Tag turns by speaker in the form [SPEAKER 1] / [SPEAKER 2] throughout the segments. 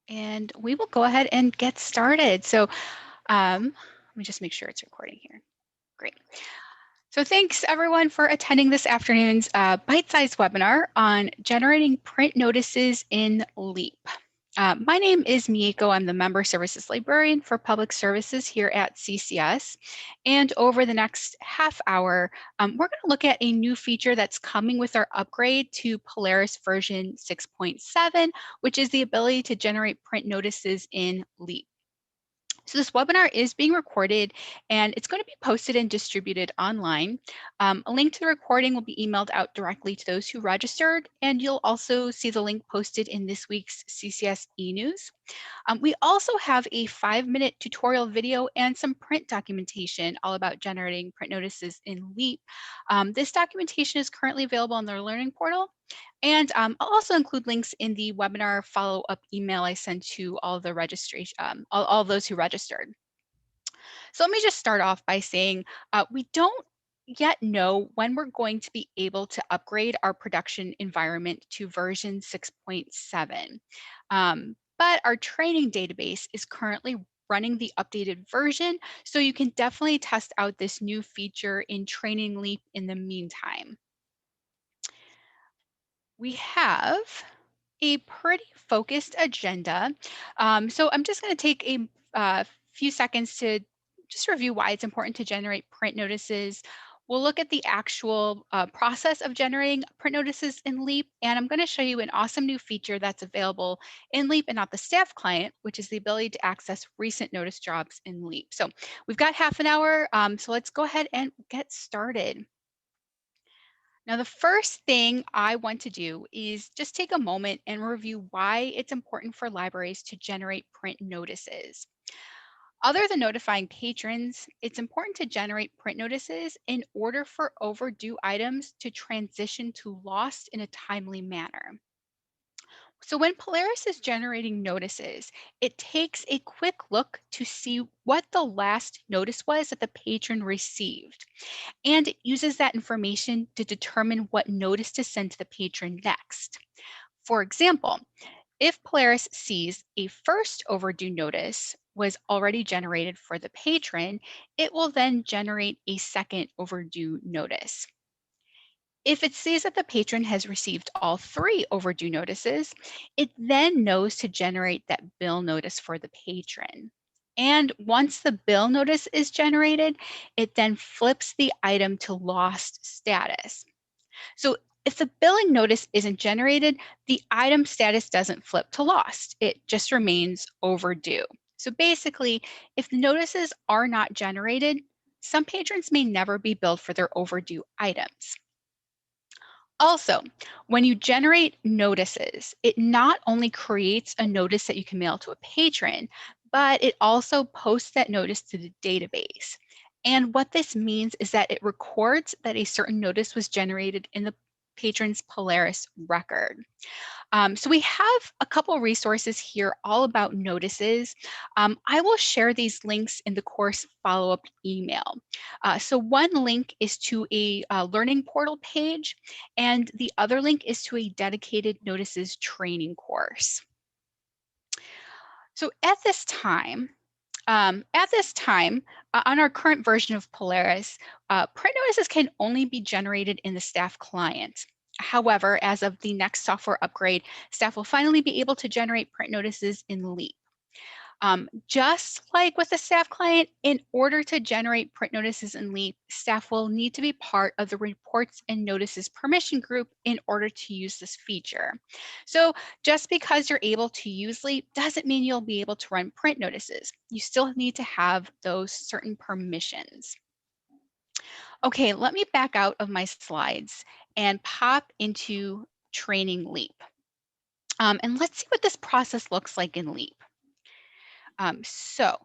[SPEAKER 1] And we will go ahead and get started. So let me just make sure it's recording here. Great. So thanks everyone for attending this afternoon's bite-sized webinar on generating print notices in LEAP. My name is Miyako. I'm the Member Services Librarian for Public Services here at CCS. And over the next half hour, we're going to look at a new feature that's coming with our upgrade to Polaris version 6.7, which is the ability to generate print notices in LEAP. So this webinar is being recorded and it's going to be posted and distributed online. A link to the recording will be emailed out directly to those who registered, and you'll also see the link posted in this week's CCS e-news. We also have a 5-minute tutorial video and some print documentation all about generating print notices in LEAP. This documentation is currently available on their learning portal. And I'll also include links in the webinar follow-up email I sent to all the registration, all those who registered. So let me just start off by saying we don't yet know when we're going to be able to upgrade our production environment to version 6.7. But our training database is currently running the updated version, so you can definitely test out this new feature in Training Leap in the meantime. We have a pretty focused agenda. So I'm just going to take a few seconds to just review why it's important to generate print notices. We'll look at the actual process of generating print notices in LEAP, and I'm going to show you an awesome new feature that's available in LEAP and not the staff client, which is the ability to access recent notice jobs in LEAP. So we've got half an hour, so let's go ahead and get started. Now, the first thing I want to do is just take a moment and review why it's important for libraries to generate print notices. Other than notifying patrons, it's important to generate print notices in order for overdue items to transition to lost in a timely manner. So when Polaris is generating notices, it takes a quick look to see what the last notice was that the patron received. And it uses that information to determine what notice to send to the patron next. For example, if Polaris sees a first overdue notice was already generated for the patron, it will then generate a second overdue notice. If it sees that the patron has received all 3 overdue notices, it then knows to generate that bill notice for the patron. And once the bill notice is generated, it then flips the item to lost status. So if the billing notice isn't generated, the item status doesn't flip to lost. It just remains overdue. So basically, if the notices are not generated, some patrons may never be billed for their overdue items. Also, when you generate notices, it not only creates a notice that you can mail to a patron, but it also posts that notice to the database. And what this means is that it records that a certain notice was generated in the patron's Polaris record. So we have a couple resources here all about notices. I will share these links in the course follow-up email. So one link is to a learning portal page, and the other link is to a dedicated notices training course. So at this time, on our current version of Polaris, print notices can only be generated in the staff client. However, as of the next software upgrade, staff will finally be able to generate print notices in LEAP. Just like with the staff client, in order to generate print notices in LEAP, staff will need to be part of the reports and notices permission group in order to use this feature. So just because you're able to use LEAP doesn't mean you'll be able to run print notices. You still need to have those certain permissions. Okay, let me back out of my slides and pop into Training LEAP. And let's see what this process looks like in LEAP. So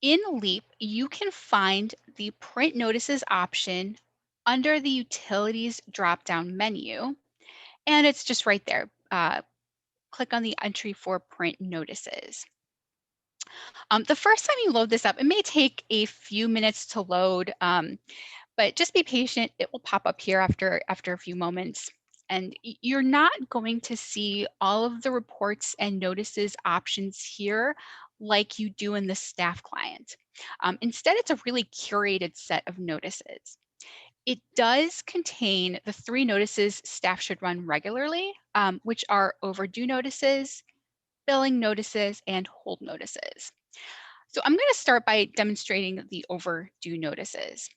[SPEAKER 1] in LEAP, you can find the print notices option under the utilities drop-down menu, and it's just right there. Click on the entry for print notices. The first time you load this up, it may take a few minutes to load, but just be patient. It will pop up here after a few moments. And you're not going to see all of the reports and notices options here like you do in the staff client. Instead, it's a really curated set of notices. It does contain the three notices staff should run regularly, which are overdue notices, billing notices, and hold notices. So I'm going to start by demonstrating the overdue notices.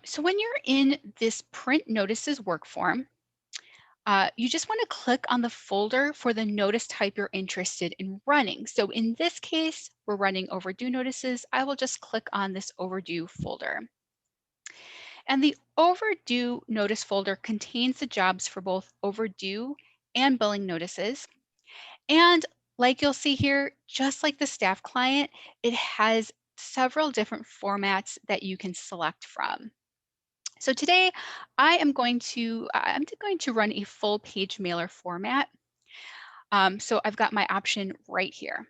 [SPEAKER 1] So when you're in this print notices work form, you just want to click on the folder for the notice type you're interested in running. So in this case, we're running overdue notices. I will just click on this overdue folder. And the overdue notice folder contains the jobs for both overdue and billing notices. And like you'll see here, just like the staff client, it has several different formats that you can select from. So today I'm going to run a full page mailer format. So I've got my option right here.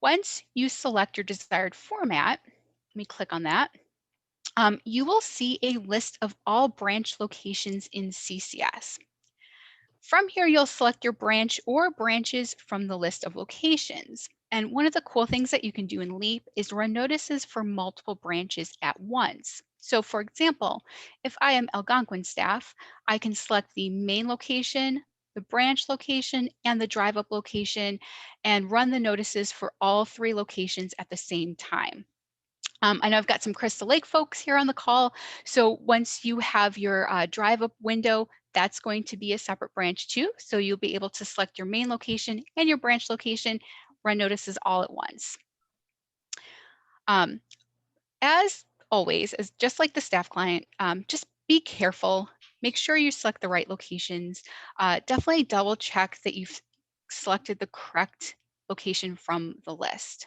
[SPEAKER 1] Once you select your desired format, let me click on that. You will see a list of all branch locations in CCS. From here, you'll select your branch or branches from the list of locations. And one of the cool things that you can do in Leap is run notices for multiple branches at once. So for example, if I am Algonquin staff, I can select the main location, the branch location, and the drive up location and run the notices for all three locations at the same time. I know I've got some Crystal Lake folks here on the call. So once you have your drive up window, that's going to be a separate branch too. So you'll be able to select your main location and your branch location, run notices all at once. Um, as always, as just like the staff client, just be careful. Make sure you select the right locations. Definitely double check that you've selected the correct location from the list.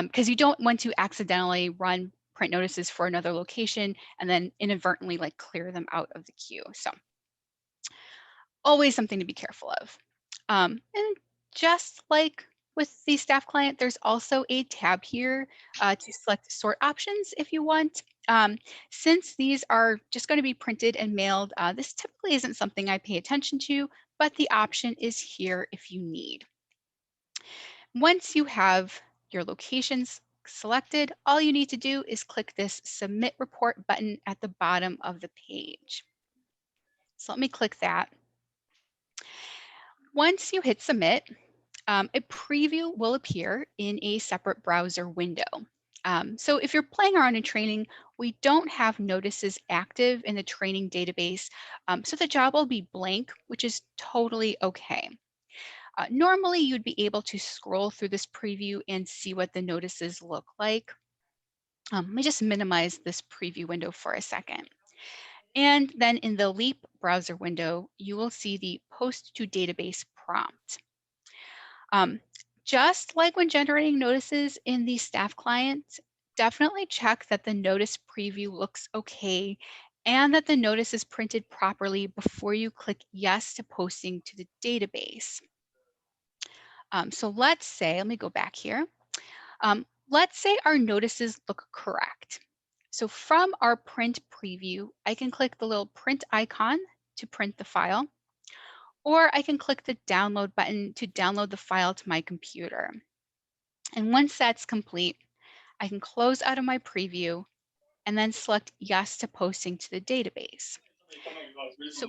[SPEAKER 1] Because you don't want to accidentally run print notices for another location and then inadvertently like clear them out of the queue. So always something to be careful of. And just like with the staff client, there's also a tab here to select sort options if you want. Since these are just going to be printed and mailed, this typically isn't something I pay attention to, but the option is here if you need. Once you have your locations selected, all you need to do is click this Submit Report button at the bottom of the page. So let me click that. Once you hit Submit, a preview will appear in a separate browser window. So if you're playing around in training, we don't have notices active in the training database, so the job will be blank, which is totally okay. Normally, you'd be able to scroll through this preview and see what the notices look like. Let me just minimize this preview window for a second. And then in the Leap browser window, you will see the Post to Database prompt. Um, just like when generating notices in the staff client, definitely check that the notice preview looks okay and that the notice is printed properly before you click Yes to posting to the database. So let's say, let me go back here. Let's say our notices look correct. So from our print preview, I can click the little print icon to print the file, or I can click the download button to download the file to my computer. And once that's complete, I can close out of my preview and then select yes to posting to the database. So,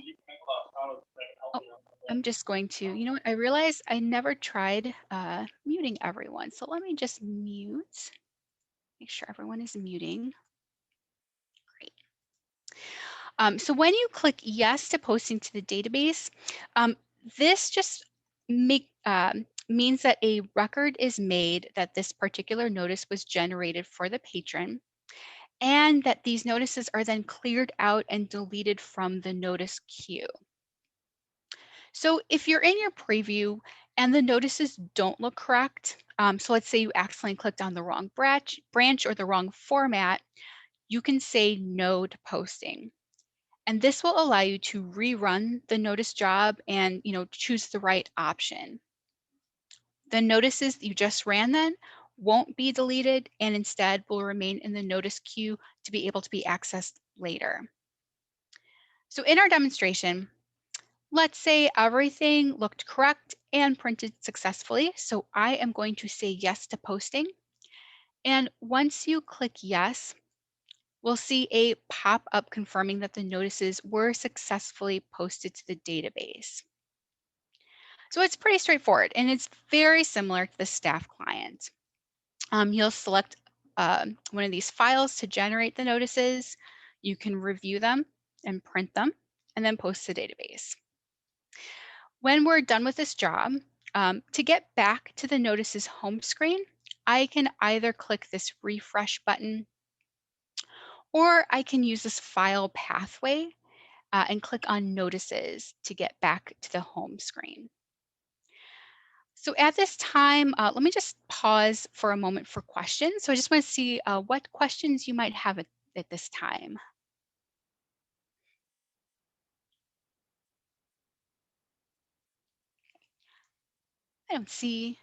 [SPEAKER 1] oh, I'm just going to, you know what, I realized I never tried muting everyone. So let me just mute, make sure everyone is muting. Great. So when you click yes to posting to the database, this just means that a record is made that this particular notice was generated for the patron, and that these notices are then cleared out and deleted from the notice queue. So if you're in your preview and the notices don't look correct, so let's say you accidentally clicked on the wrong branch or the wrong format, you can say no to posting. And this will allow you to rerun the notice job and choose the right option. The notices you just ran then won't be deleted and instead will remain in the notice queue to be able to be accessed later. So in our demonstration, let's say everything looked correct and printed successfully. So I am going to say yes to posting. And once you click yes, we'll see a pop-up confirming that the notices were successfully posted to the database. So it's pretty straightforward and it's very similar to the staff client. You'll select one of these files to generate the notices. You can review them and print them and then post to the database. When we're done with this job, to get back to the notices home screen, I can either click this refresh button or I can use this file pathway and click on notices to get back to the home screen. So at this time, let me just pause for a moment for questions. So I just want to see what questions you might have at this time. I don't see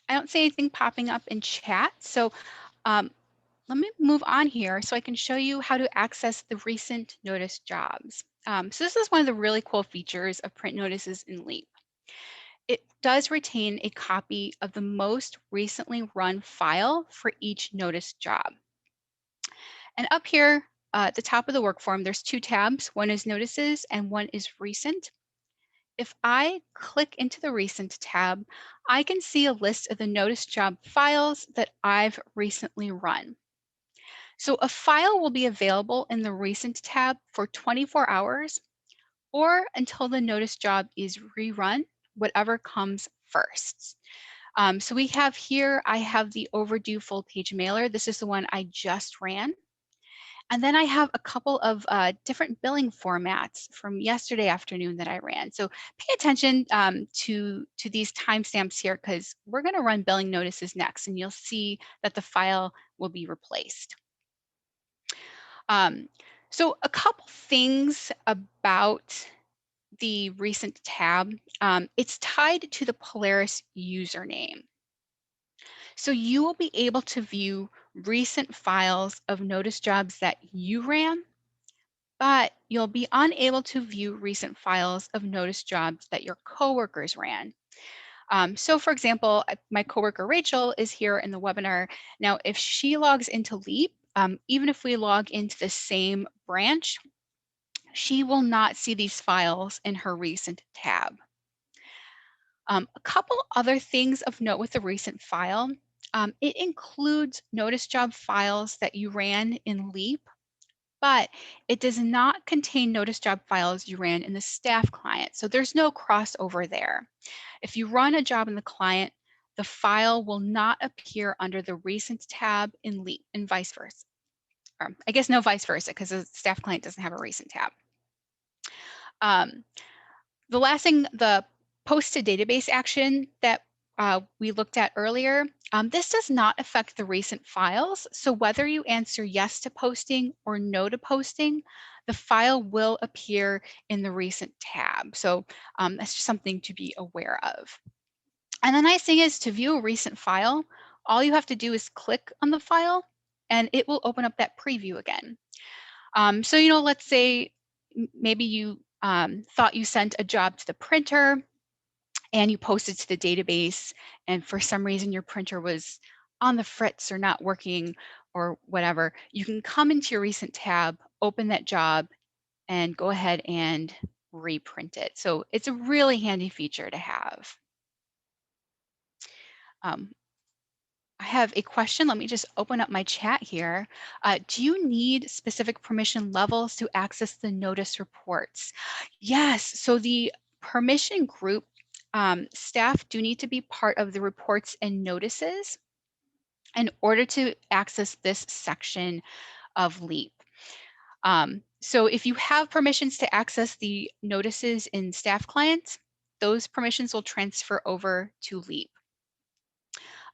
[SPEAKER 1] I don't see anything popping up in chat. So um, let me move on here so I can show you how to access the recent notice jobs. So this is one of the really cool features of print notices in Leap. It does retain a copy of the most recently run file for each notice job. And up here at the top of the work form, there's two tabs. One is notices and one is recent. If I click into the recent tab, I can see a list of the notice job files that I've recently run. So a file will be available in the recent tab for 24 hours or until the notice job is rerun, whatever comes first. So we have here, I have the overdue full page mailer. This is the one I just ran. And then I have a couple of different billing formats from yesterday afternoon that I ran. So pay attention to these timestamps here because we're going to run billing notices next, and you'll see that the file will be replaced. Um, so a couple things about the recent tab. It's tied to the Polaris username. So you will be able to view recent files of notice jobs that you ran, but you'll be unable to view recent files of notice jobs that your coworkers ran. So for example, my coworker Rachel is here in the webinar. Now, if she logs into Leap, even if we log into the same branch, she will not see these files in her recent tab. A couple other things of note with the recent file. It includes notice job files that you ran in Leap, but it does not contain notice job files you ran in the staff client. So there's no crossover there. If you run a job in the client, the file will not appear under the recent tab in Leap and vice versa. Or I guess no vice versa because the staff client doesn't have a recent tab. The last thing, the post to database action that we looked at earlier, this does not affect the recent files. So whether you answer yes to posting or no to posting, the file will appear in the recent tab. So that's just something to be aware of. And the nice thing is to view a recent file, all you have to do is click on the file and it will open up that preview again. So, let's say maybe you thought you sent a job to the printer and you posted to the database, and for some reason your printer was on the fritz or not working or whatever. You can come into your recent tab, open that job, and go ahead and reprint it. So it's a really handy feature to have. Um, I have a question. Let me just open up my chat here. Do you need specific permission levels to access the notice reports? Yes. So the permission group staff do need to be part of the reports and notices in order to access this section of LEAP. So if you have permissions to access the notices in staff clients, those permissions will transfer over to LEAP.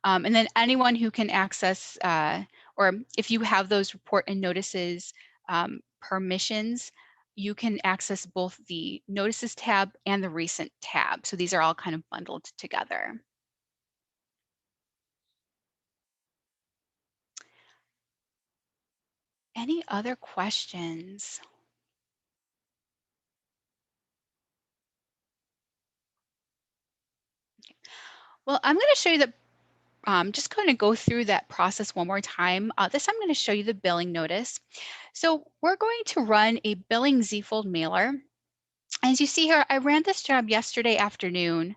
[SPEAKER 1] And then anyone who can access, or if you have those report and notices permissions, you can access both the notices tab and the recent tab. So these are all kind of bundled together. Any other questions? Well, I'm going to show you the just going to go through that process one more time. This I'm going to show you the billing notice. So we're going to run a billing Z-fold mailer. As you see here, I ran this job yesterday afternoon,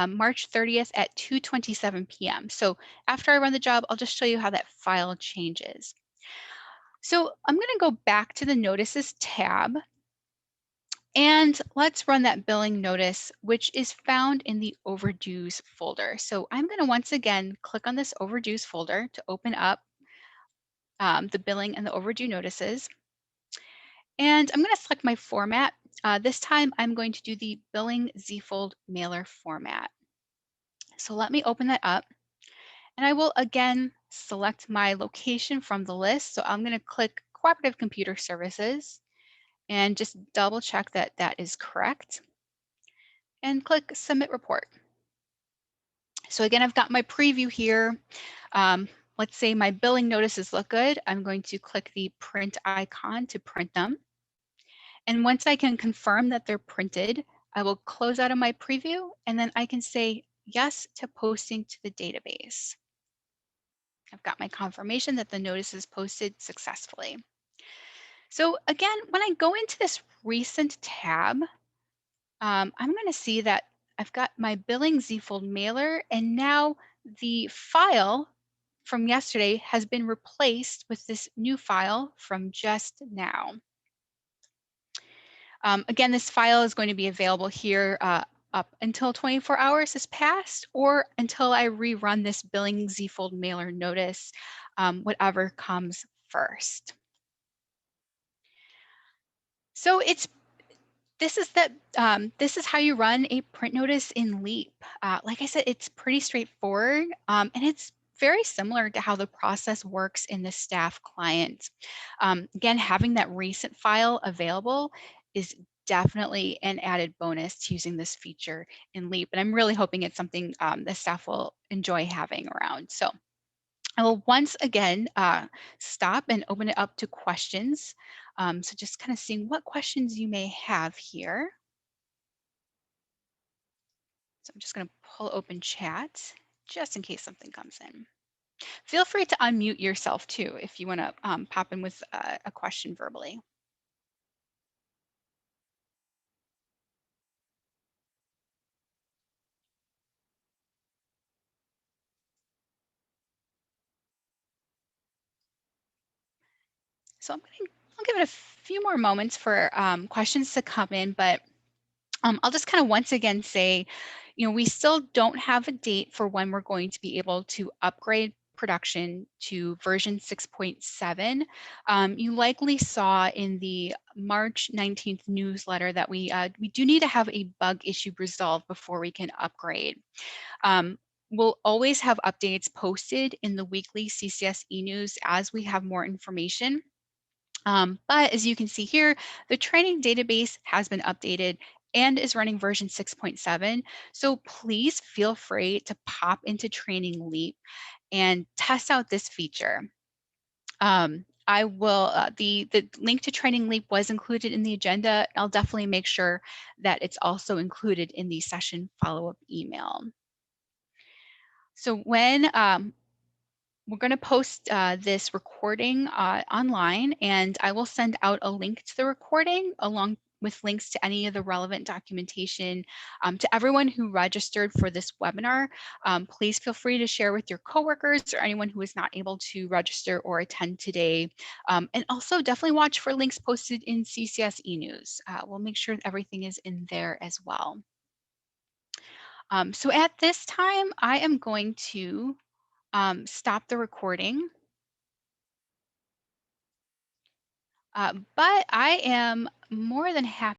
[SPEAKER 1] March 30th at 2:27 p.m. So after I run the job, I'll just show you how that file changes. So I'm going to go back to the Notices tab, and let's run that billing notice, which is found in the Overdues folder. So I'm going to once again click on this Overdues folder to open up the billing and the overdue notices. And I'm going to select my format. This time I'm going to do the billing Z-fold mailer format. So let me open that up, and I will again select my location from the list. So I'm going to click Cooperative Computer Services and just double check that that is correct and click Submit Report. So again, I've got my preview here. Let's say my billing notices look good. I'm going to click the print icon to print them. And once I can confirm that they're printed, I will close out of my preview, and then I can say yes to posting to the database. I've got my confirmation that the notice is posted successfully. So again, when I go into this recent tab, I'm going to see that I've got my billing Z-fold mailer, and now the file from yesterday has been replaced with this new file from just now. Again, this file is going to be available here up until 24 hours has passed, or until I rerun this billing Z-fold mailer notice, whatever comes first. So this is how you run a print notice in Leap. Like I said, it's pretty straightforward, and it's very similar to how the process works in the staff client. Again, having that recent file available is definitely an added bonus to using this feature in Leap, and I'm really hoping it's something the staff will enjoy having around. So I will once again stop and open it up to questions. So just kind of seeing what questions you may have here. So I'm just going to pull open chat just in case something comes in. Feel free to unmute yourself too if you want to pop in with a question verbally. So I'll give it a few more moments for questions to come in, but I'll just kind of once again say, we still don't have a date for when we're going to be able to upgrade production to version 6.7. You likely saw in the March 19th newsletter that we do need to have a bug issue resolved before we can upgrade. We'll always have updates posted in the weekly CCS e-news as we have more information. But as you can see here, the training database has been updated and is running version 6.7. So please feel free to pop into Training Leap and test out this feature. I will, the link to Training Leap was included in the agenda. I'll definitely make sure that it's also included in the session follow-up email. So when we're going to post this recording online, and I will send out a link to the recording along with links to any of the relevant documentation to everyone who registered for this webinar. Please feel free to share with your coworkers or anyone who is not able to register or attend today. And also definitely watch for links posted in CCS e-news. We'll make sure that everything is in there as well. So at this time, I am going to stop the recording. But I am more than happy